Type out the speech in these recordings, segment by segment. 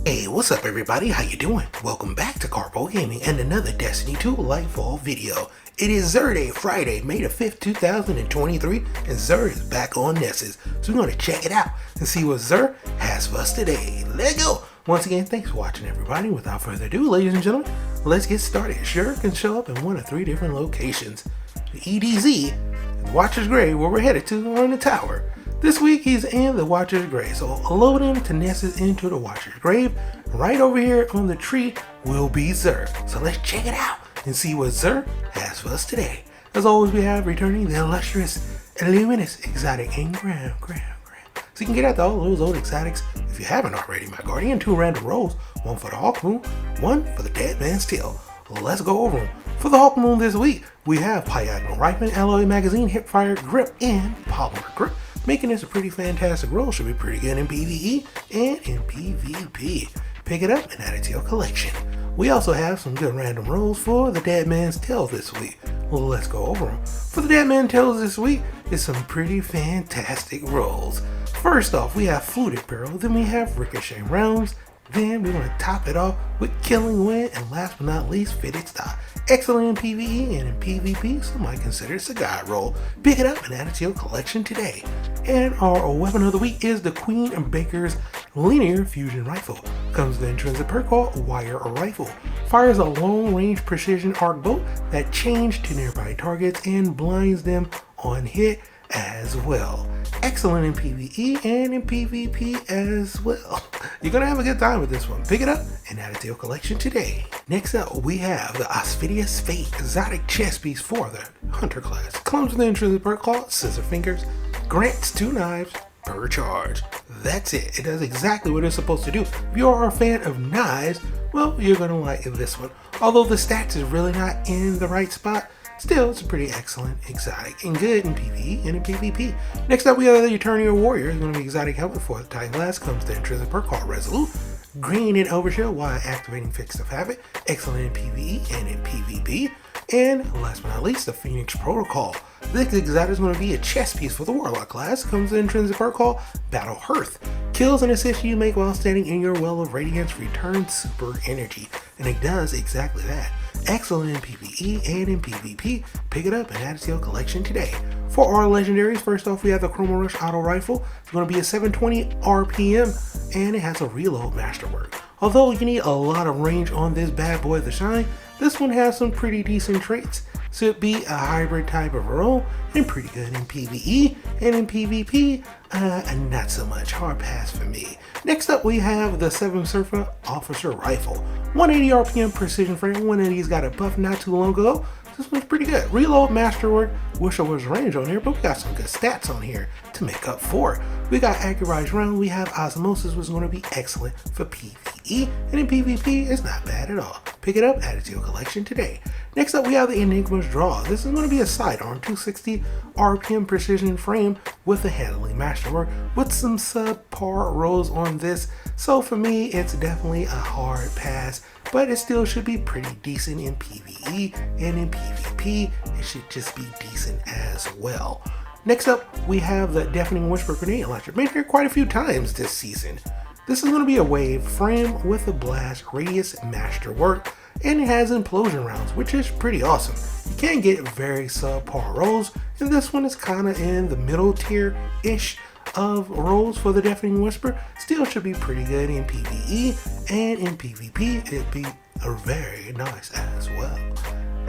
Hey, what's up everybody? How you doing? Welcome back to Karpo Gaming and another Destiny 2 Lightfall video. It is Xur Day, Friday, May the 5th, 2023, and Xur is back on Nessus. So we're going to check it out and see what Xur has for us today. Let's go! Once again, thanks for watching everybody. Without further ado, ladies and gentlemen, let's get started. Xur can show up in one of three different locations. The EDZ, and the Watcher's Grave, where we're headed to on the tower. This week he's in the Watcher's Grave, so load him to Nessus into the Watcher's Grave. Right over here on the tree will be Xur. So let's check it out and see what Xur has for us today. As always, we have returning the illustrious, luminous, exotic, and gram. So you can get out to all those old exotics if you haven't already, my guardian. 2 random rolls, 1 for the Hawk Moon, 1 for the Dead Man's Tale. Let's go over them. For the Hawk Moon this week, we have Diagonal Rifle, Alloy Magazine, Hipfire Grip, and Polymer Grip. Making this a pretty fantastic roll. Should be pretty good in PvE and in PvP. Pick it up and add it to your collection. We also have some good random rolls for the Dead Man's Tale this week. Well, let's go over them. For the Dead Man's Tale this week, is some pretty fantastic rolls. First off, we have Fluted Barrel, then we have Ricochet Rounds, then we're going to top it off with Killing Wind, and last but not least, Fitted Stock. Excellent in PvE and in PvP, some might consider it a guide roll. Pick it up and add it to your collection today. And our weapon of the week is the Queen Baker's Linear Fusion Rifle. Comes with the intrinsic perk called Wire Rifle. Fires a long-range precision arc bolt that changes to nearby targets and blinds them on hit as well. Excellent in PvE and in PvP as well. You're gonna have a good time with this one. Pick it up and add it to your collection today. Next up, we have the OPHIDIA Fate exotic chest piece for the Hunter class. Comes with the intrinsic perk called Scissor Fingers. Grants 2 knives per charge. That's it. It does exactly what it's supposed to do. If you are a fan of knives, well, you're gonna like this one. Although the stats is really not in the right spot, still, it's a pretty excellent, exotic, and good in PvE and in PvP. Next up, we have the Eternal Warrior. It's going to be exotic helmet for the Titan class. Comes to intrinsic perk called Resolute. Green in Overshield while activating Fixed of Habit. Excellent in PvE and in PvP. And last but not least, the Phoenix Protocol. This exotic is going to be a chess piece for the Warlock class. Comes to intrinsic perk called Battle Hearth. Kills and assists you make while standing in your Well of Radiance return super energy. And it does exactly that. Excellent in PvE and in PvP. Pick it up and add it to your collection today. For our legendaries, first off we have the Chroma Rush Auto Rifle. It's going to be a 720 RPM and it has a reload masterwork. Although you need a lot of range on this bad boy to shine, this one has some pretty decent traits. So it'd be a hybrid type of roll and pretty good in PvE and in PvP, and not so much. Hard pass for me. Next up we have the 7 Surfer Officer Rifle. 180 RPM precision frame. One of these got a buff not too long ago. This one's pretty good. Reload masterwork. Wish there was range on here, but we got some good stats on here to make up for it. We got Accurized Round. We have Osmosis, which is going to be excellent for PvE, and in PvP, it's not bad at all. Pick it up, add it to your collection today. Next up, we have the Enigma's Draw. This is going to be a sidearm, 260 RPM precision frame with a handling masterwork with some subpar rolls on this. So for me, it's definitely a hard pass, but it still should be pretty decent in PvE and in PvP. It should just be decent as well. Next up, we have the Deafening Whisper Grenade Launcher. Been here quite a few times this season. This is going to be a wave frame with a blast radius masterwork, and it has implosion rounds, which is pretty awesome. You can get very subpar rolls, and this one is kind of in the middle tier-ish of rolls for the Deafening Whisper. Still should be pretty good in PvE, and in PvP, it'd be very nice as well.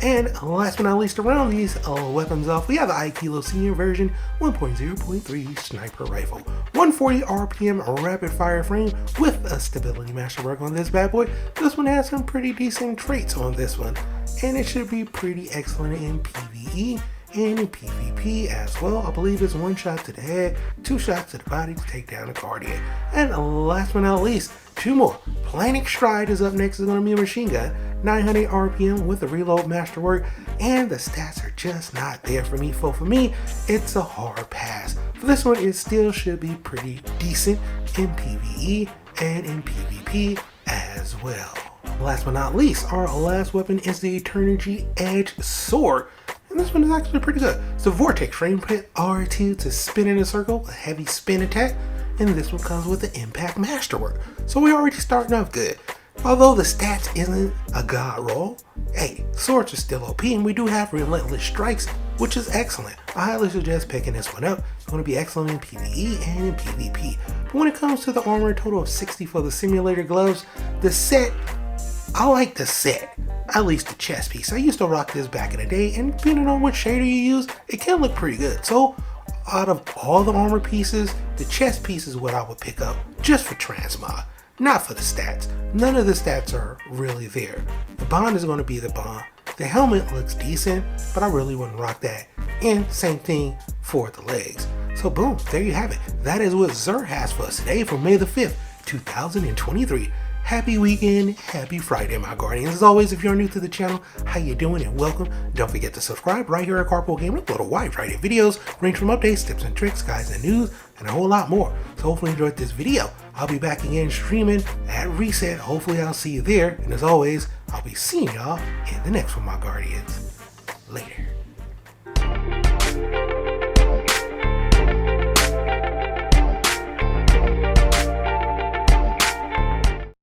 And last but not least, around these weapons off, we have the Aikido Senior version 1.0.3 Sniper Rifle. 140 RPM rapid fire frame with a stability masterwork on this bad boy. This one has some pretty decent traits on this one, and it should be pretty excellent in PvE and in PvP as well. I believe it's 1 shot to the head, 2 shots to the body to take down a Guardian. And last but not least, 2 more. Planning Stride is up next. It's going to be a machine gun. 900 RPM with a reload masterwork, and the stats are just not there for me. For me, it's a hard pass. For this one, it still should be pretty decent in PvE and in PvP as well. Last but not least, our last weapon is the Eternity Edge Sword. And this one is actually pretty good. It's a Vortex frame, hit R2 to spin in a circle, a heavy spin attack. and this one comes with the Impact Masterwork. So we're already starting off good. Although the stats isn't a god roll, hey, swords are still OP and we do have relentless strikes, which is excellent. I highly suggest picking this one up. It's going to be excellent in PvE and in PvP. But when it comes to the armor, a total of 60 for the simulator gloves. The set, I like the set, at least the chest piece. I used to rock this back in the day, and depending on what shader you use, it can look pretty good. So out of all the armor pieces, the chest piece is what I would pick up just for transmog. Not for the stats. None of the stats are really there. The bond is going to be the bond. The helmet looks decent, but I really wouldn't rock that. And same thing for the legs. So boom, there you have it. That is what Xur has for us today for May the 5th, 2023. Happy weekend, happy Friday, my guardians. As always, if you're new to the channel, how you doing and welcome. Don't forget to subscribe right here at Karpo Gaming. Upload a wide variety of videos, range from updates, tips and tricks, guides and news, and a whole lot more. So hopefully you enjoyed this video. I'll be back again streaming at Reset. Hopefully I'll see you there. And as always, I'll be seeing y'all in the next one, my guardians. Later.